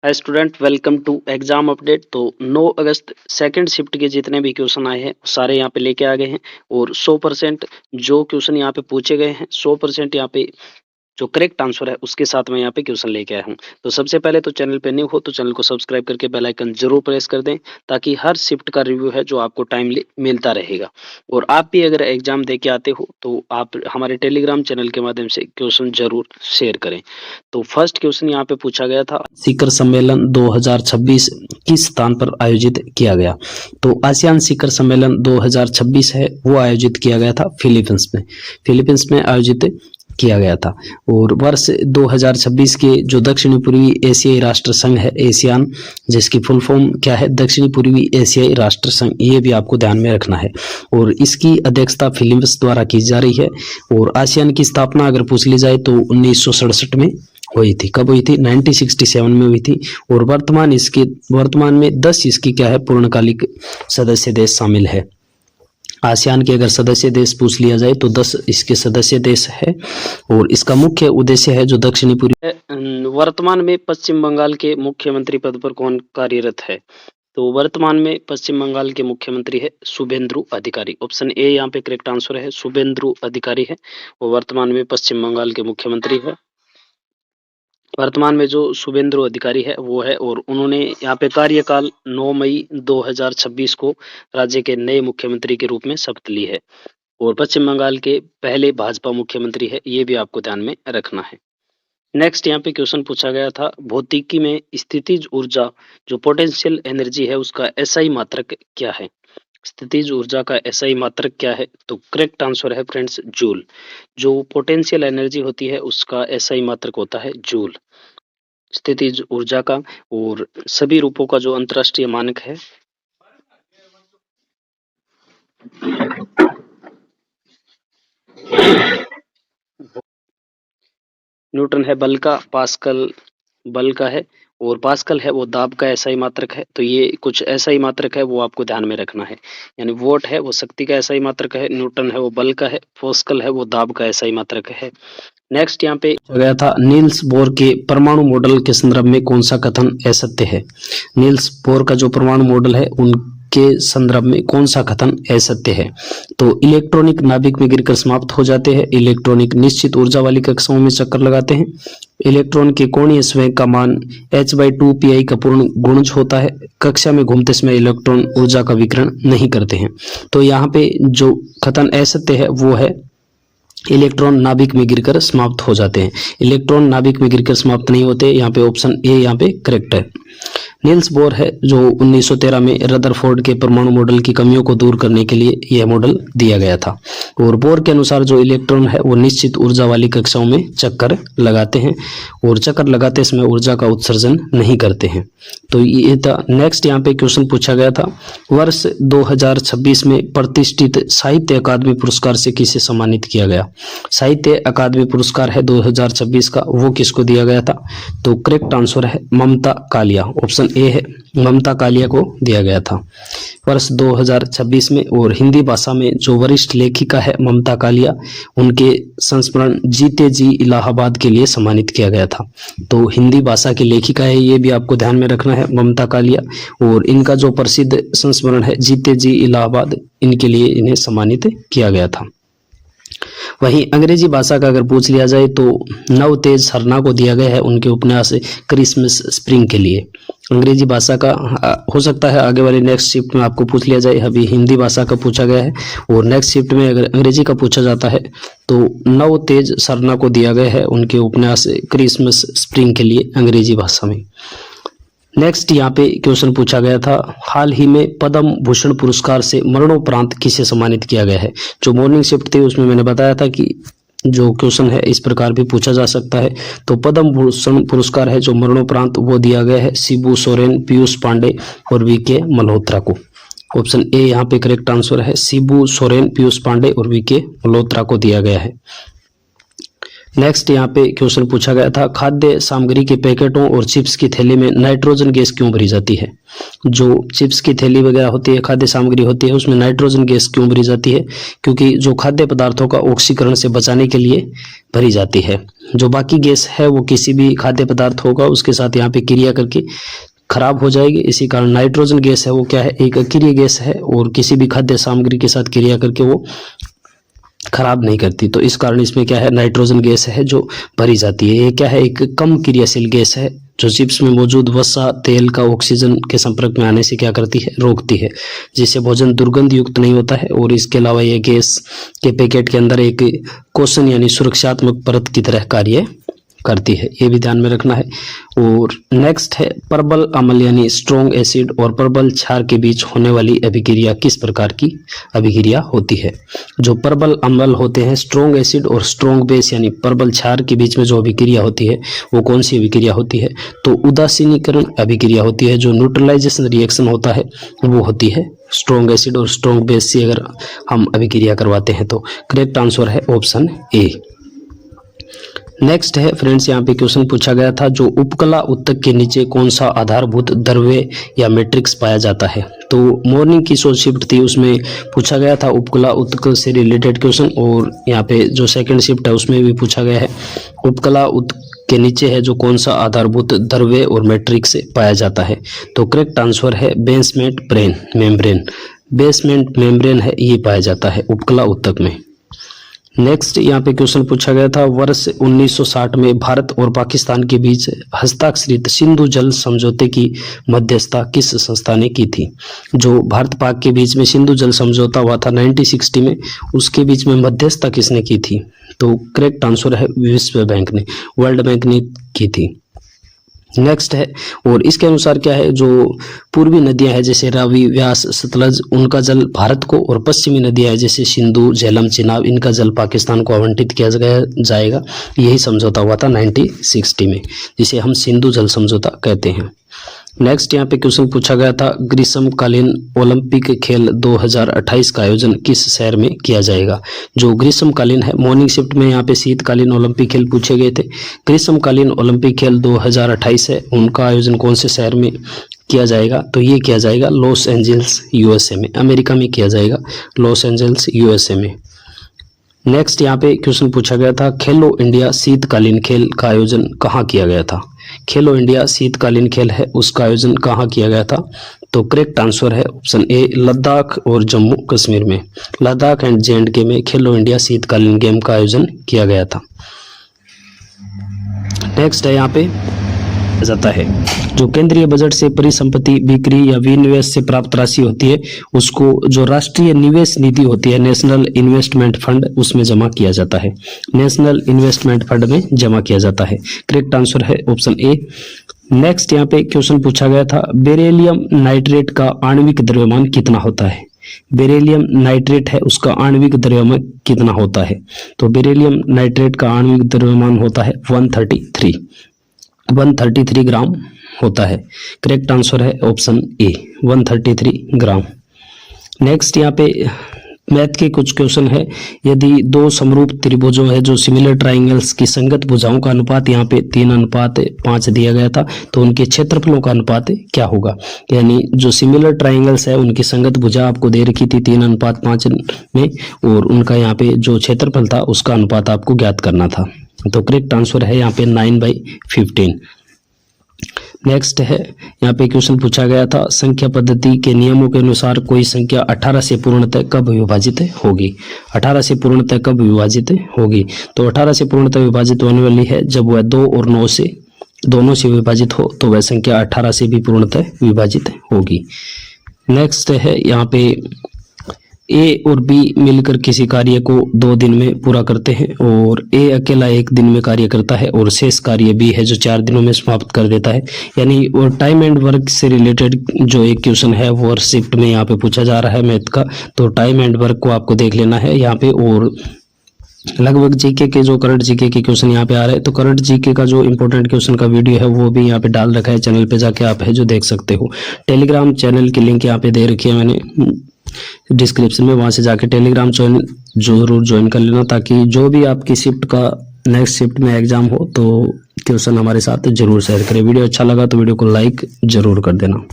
Hi student, welcome to exam update. तो 9 अगस्त second shift के जितने भी क्वेश्चन आए हैं सारे यहाँ पे लेके आ गए हैं और 100% जो क्वेश्चन यहाँ पे पूछे गए हैं 100% यहाँ पे जो करेक्ट आंसर है उसके साथ मैं यहाँ पे क्वेश्चन लेके आया हूँ। तो सबसे पहले तो चैनल पे न्यू हो तो चैनल को सब्सक्राइब करके बेल आइकन जरूर प्रेस कर दें ताकि हर शिफ्ट का रिव्यू है जो आपको टाइमली मिलता रहेगा। और आप भी अगर एग्जाम दे के आते हो तो आप हमारे टेलीग्राम चैनल के माध्यम से क्वेश्चन जरूर शेयर करें। तो फर्स्ट क्वेश्चन यहाँ पे पूछा गया था, शिखर सम्मेलन 2026 किस स्थान पर आयोजित किया गया? तो आसियान शिखर सम्मेलन 2026 है वो आयोजित किया गया था फिलीपींस में आयोजित किया गया था। और वर्ष 2026 के जो दक्षिणी पूर्वी एशियाई राष्ट्र संघ है एशियान, जिसकी फुल फॉर्म क्या है, दक्षिणी पूर्वी एशियाई राष्ट्र संघ, ये भी आपको ध्यान में रखना है। और इसकी अध्यक्षता फिलीपींस द्वारा की जा रही है। और आसियान की स्थापना अगर पूछ ली जाए तो 1967 में हुई थी। कब हुई थी? 1967 में हुई थी। और वर्तमान में 10 इसकी क्या है, पूर्णकालिक सदस्य देश शामिल है। आसियान के अगर सदस्य देश पूछ लिया जाए तो 10 इसके सदस्य देश है। और इसका मुख्य उद्देश्य है जो दक्षिणी पूर्वी। वर्तमान में पश्चिम बंगाल के मुख्यमंत्री पद पर कौन कार्यरत है? तो वर्तमान में पश्चिम बंगाल के मुख्यमंत्री है शुभेंदु अधिकारी। ऑप्शन ए यहाँ पे करेक्ट आंसर है, शुभेंदु अधिकारी है वो वर्तमान में पश्चिम बंगाल के मुख्यमंत्री है। वर्तमान में जो शुभेंदु अधिकारी है वो है और उन्होंने यहाँ पे कार्यकाल 9 मई 2026 को राज्य के नए मुख्यमंत्री के रूप में शपथ ली है और पश्चिम बंगाल के पहले भाजपा मुख्यमंत्री है, ये भी आपको ध्यान में रखना है। नेक्स्ट यहाँ पे क्वेश्चन पूछा गया था, भौतिकी में स्थितिज ऊर्जा जो पोटेंशियल एनर्जी है उसका एसआई मात्रक क्या है? स्थितिज ऊर्जा का एसआई मात्रक क्या है? तो करेक्ट आंसर है फ्रेंड्स जूल। जो पोटेंशियल एनर्जी होती है उसका एसआई मात्रक होता है जूल, स्थितिज ऊर्जा का। और सभी रूपों का जो अंतरराष्ट्रीय मानक है न्यूटन है बल का, पास्कल बल का है और पास्कल है वो दाब का एसआई मात्रक है। तो ये कुछ एसआई मात्रक है वो आपको ध्यान में रखना है। यानी वोट है वो शक्ति का एसआई मात्रक है, न्यूटन है वो बल का है, पास्कल है वो दाब का एसआई मात्रक है। नेक्स्ट यहाँ पे गया था, नील्स बोर के परमाणु मॉडल के संदर्भ में कौन सा कथन असत्य है? नील्स बोर का जो परमाणु मॉडल है उनके संदर्भ में कौन सा कथन असत्य है? तो इलेक्ट्रॉनिक नाभिक में गिरकर समाप्त हो जाते हैं, इलेक्ट्रॉनिक निश्चित ऊर्जा वाली कक्षाओं में चक्कर लगाते हैं, इलेक्ट्रॉन के कोणीय संवेग का मान h/2 का पूर्ण गुणज होता है, कक्षा में घूमते समय इलेक्ट्रॉन ऊर्जा का विकिरण नहीं करते हैं। तो यहाँ पे जो कथन असत्य है वो है इलेक्ट्रॉन नाभिक में गिरकर समाप्त हो जाते हैं। इलेक्ट्रॉन नाभिक में गिरकर समाप्त नहीं होते। यहाँ पे ऑप्शन ए यहाँ पे करेक्ट है। नील्स बोर है जो 1913 में रदरफोर्ड के परमाणु मॉडल की कमियों को दूर करने के लिए यह मॉडल दिया गया था। और बोर के अनुसार जो इलेक्ट्रॉन है वो निश्चित ऊर्जा वाली कक्षाओं में चक्कर लगाते हैं और चक्कर लगाते समय ऊर्जा का उत्सर्जन नहीं करते हैं। तो ये था। नेक्स्ट यहाँ पे क्वेश्चन पूछा गया था, वर्ष 2026 में प्रतिष्ठित साहित्य अकादमी पुरस्कार से किसे सम्मानित किया गया? साहित्य अकादमी पुरस्कार है 2026 का, वो किसको दिया गया था? तो करेक्ट आंसर है ममता कालिया। ऑप्शन ए है, ममता कालिया को दिया गया था वर्ष 2026 में। और हिंदी भाषा में जो वरिष्ठ लेखिका है ममता कालिया, उनके संस्मरण जीते जी इलाहाबाद के लिए सम्मानित किया गया था। तो हिंदी भाषा की लेखिका है, ये भी आपको ध्यान में रखना है, ममता कालिया। और इनका जो प्रसिद्ध संस्मरण है जीते जी इलाहाबाद, इनके लिए इन्हें सम्मानित किया गया था। वहीं अंग्रेजी भाषा का अगर पूछ लिया जाए तो नवतेज सरना को दिया गया है उनके उपन्यास क्रिसमस स्प्रिंग के लिए। अंग्रेजी भाषा का हो सकता है आगे वाले नेक्स्ट शिफ्ट में आपको पूछ लिया जाए, अभी हिंदी भाषा का पूछा गया है। और नेक्स्ट शिफ्ट में अगर अंग्रेजी का पूछा जाता है तो नवतेज सरना को दिया गया है उनके उपन्यास क्रिसमस स्प्रिंग के लिए अंग्रेजी भाषा में। नेक्स्ट यहाँ पे क्वेश्चन पूछा गया था, हाल ही में पद्म भूषण पुरस्कार से मरणोपरांत किसे सम्मानित किया गया है? जो मॉर्निंग शिफ्ट थी उसमें मैंने बताया था कि जो क्वेश्चन है इस प्रकार भी पूछा जा सकता है। तो पद्म भूषण पुरस्कार है जो मरणोपरांत वो दिया गया है शिबू सोरेन, पीयूष पांडे और वीके मल्होत्रा को। ऑप्शन ए यहाँ पे करेक्ट आंसर है, शिबू सोरेन, पीयूष पांडे और वीके मल्होत्रा को दिया गया है। नेक्स्ट यहाँ पे क्वेश्चन पूछा गया था, खाद्य सामग्री के पैकेटों और चिप्स की थैली में नाइट्रोजन गैस क्यों भरी जाती है? जो चिप्स की थैली वगैरह होती है, खाद्य सामग्री होती है, उसमें नाइट्रोजन गैस क्यों भरी जाती है? क्योंकि जो खाद्य पदार्थों का ऑक्सीकरण से बचाने के लिए भरी जाती है। जो बाकी गैस है वो किसी भी खाद्य पदार्थ होगा उसके साथ यहाँ पे क्रिया करके खराब हो जाएगी, इसी कारण नाइट्रोजन गैस है वो क्या है, एक अक्रिय गैस है और किसी भी खाद्य सामग्री के साथ क्रिया करके वो खराब नहीं करती। तो इस कारण इसमें क्या है, नाइट्रोजन गैस है जो भरी जाती है। ये क्या है, एक कम क्रियाशील गैस है जो चिप्स में मौजूद वसा तेल का ऑक्सीजन के संपर्क में आने से क्या करती है, रोकती है, जिससे भोजन दुर्गंध युक्त नहीं होता है। और इसके अलावा ये गैस के पैकेट के अंदर एक कोशन यानी सुरक्षात्मक परत की तरह कार्य करती है, ये भी ध्यान में रखना है। और नेक्स्ट है, प्रबल अम्ल यानी स्ट्रॉन्ग एसिड और प्रबल क्षार के बीच होने वाली अभिक्रिया किस प्रकार की अभिक्रिया होती है? जो प्रबल अम्ल होते हैं, स्ट्रॉन्ग एसिड और स्ट्रॉन्ग बेस यानी प्रबल क्षार के बीच में जो अभिक्रिया होती है वो कौन सी अभिक्रिया होती है? तो उदासीनीकरण अभिक्रिया होती है। जो न्यूट्रलाइजेशन रिएक्शन होता है वो होती है स्ट्रॉन्ग एसिड और स्ट्रॉन्ग बेस से अगर हम अभिक्रिया करवाते हैं तो। करेक्ट आंसर है ऑप्शन ए। नेक्स्ट है फ्रेंड्स, यहाँ पे क्वेश्चन पूछा गया था, जो उपकला उत्तक के नीचे कौन सा आधारभूत द्रव्य या मैट्रिक्स पाया जाता है? तो मॉर्निंग की जो शिफ्ट थी उसमें पूछा गया था उपकला उत्तक से रिलेटेड क्वेश्चन, और यहाँ पे जो सेकंड शिफ्ट है उसमें भी पूछा गया है उपकला उत्तक के नीचे है जो कौन सा आधारभूत द्रव्य और मैट्रिक्स पाया जाता है? तो करेक्ट आंसर है बेसमेंट मेम्ब्रेन। बेसमेंट मेम्ब्रेन है ये पाया जाता है उपकला उत्तक में। नेक्स्ट यहाँ पे क्वेश्चन पूछा गया था, वर्ष 1960 में भारत और पाकिस्तान के बीच हस्ताक्षरित सिंधु जल समझौते की मध्यस्थता किस संस्था ने की थी? जो भारत पाक के बीच में सिंधु जल समझौता हुआ था 1960 में, उसके बीच में मध्यस्थता किसने की थी? तो करेक्ट आंसर है विश्व बैंक ने, वर्ल्ड बैंक ने की थी। नेक्स्ट है, और इसके अनुसार क्या है, जो पूर्वी नदियां हैं जैसे रावी, व्यास, सतलज, उनका जल भारत को, और पश्चिमी नदियां हैं जैसे सिंधु, झेलम, चिनाब, इनका जल पाकिस्तान को आवंटित किया जाएगा। यही समझौता हुआ था 1960 में, जिसे हम सिंधु जल समझौता कहते हैं। नेक्स्ट यहाँ पे क्वेश्चन पूछा गया था, ग्रीष्मकालीन ओलंपिक खेल 2028 का आयोजन किस शहर में किया जाएगा? जो ग्रीष्मकालीन है, मॉर्निंग शिफ्ट में यहाँ पे शीतकालीन ओलंपिक खेल पूछे गए थे। ग्रीष्मकालीन ओलंपिक खेल 2028 है, उनका आयोजन कौन से शहर में किया जाएगा? तो ये किया जाएगा लॉस एंजल्स यूएसए में, अमेरिका में किया जाएगा, लॉस एंजल्स यूएसए में। नेक्स्ट यहाँ पे क्वेश्चन पूछा गया था, खेलो इंडिया शीतकालीन खेल का आयोजन कहाँ किया गया था? खेलो इंडिया शीतकालीन खेल है उसका आयोजन कहाँ किया गया था? तो करेक्ट आंसर है ऑप्शन ए, लद्दाख और जम्मू कश्मीर में, लद्दाख एंड जे&के में खेलो इंडिया शीतकालीन गेम का आयोजन किया गया था। नेक्स्ट है यहाँ पे जाता है, जो केंद्रीय बजट से परिसंपत्ति बिक्री या विनिवेश से प्राप्त राशि होती है उसको जो राष्ट्रीय निवेश निधि होती है, नेशनल इन्वेस्टमेंट फंड, उसमें जमा किया जाता है, नेशनल इन्वेस्टमेंट फंड में जमा किया जाता है। करेक्ट आंसर है ऑप्शन ए। नेक्स्ट यहाँ पे क्वेश्चन पूछा गया था, बेरिलियम नाइट्रेट का आणविक द्रव्यमान कितना होता है? बेरिलियम नाइट्रेट है उसका आणविक द्रव्यमान कितना होता है? तो बेरिलियम नाइट्रेट का आणविक द्रव्यमान होता है 133 ग्राम होता है। करेक्ट आंसर है ऑप्शन ए, 133 ग्राम। नेक्स्ट यहाँ पे मैथ के कुछ क्वेश्चन है, यदि दो समरूप त्रिभुजों है जो सिमिलर ट्राइंगल्स की संगत भुजाओं का अनुपात यहाँ पे 3:5 दिया गया था, तो उनके क्षेत्रफलों का अनुपात क्या होगा? यानी जो सिमिलर ट्राइंगल्स है उनकी संगत भुजा आपको दे रखी थी 3:5 में, और उनका यहाँ पे जो क्षेत्रफल था उसका अनुपात आपको ज्ञात करना था। तो करेक्ट आंसर है यहाँ पे 9/15। नेक्स्ट है, यहाँ पे क्वेश्चन पूछा गया था, संख्या पद्धति के नियमों के अनुसार कोई संख्या 18 से पूर्णतः कब विभाजित होगी? 18 से पूर्णतः कब विभाजित होगी? तो 18 से पूर्णतः विभाजित होने वाली है जब वह 2 और 9 से दोनों से विभाजित हो, तो वह संख्या 18 से भी पूर्णतः विभाजित होगी। नेक्स्ट है, यहाँ पे ए और बी मिलकर किसी कार्य को 2 दिन में पूरा करते हैं, और ए अकेला 1 दिन में कार्य करता है, और शेष कार्य बी है जो 4 दिनों में समाप्त कर देता है। यानी और टाइम एंड वर्क से रिलेटेड जो एक क्वेश्चन है वो शिफ्ट में यहाँ पे पूछा जा रहा है मैथ का, तो टाइम एंड वर्क को आपको देख लेना है यहाँ पे। और लगभग जीके के जो करंट जीके के क्वेश्चन यहाँ पे आ रहे हैं, तो करंट जीके का जो इंपॉर्टेंट क्वेश्चन का वीडियो है वो भी यहाँ पे डाल रखा है, चैनल पे जाके आप है जो देख सकते हो। टेलीग्राम चैनल की लिंक यहाँ पे दे रखी है मैंने डिस्क्रिप्शन में, वहां से जाके टेलीग्राम चैनल जरूर ज्वाइन कर लेना, ताकि जो भी आपकी शिफ्ट का नेक्स्ट शिफ्ट में एग्ज़ाम हो तो ट्यूशन हमारे साथ ज़रूर शेयर करें। वीडियो अच्छा लगा तो वीडियो को लाइक ज़रूर कर देना।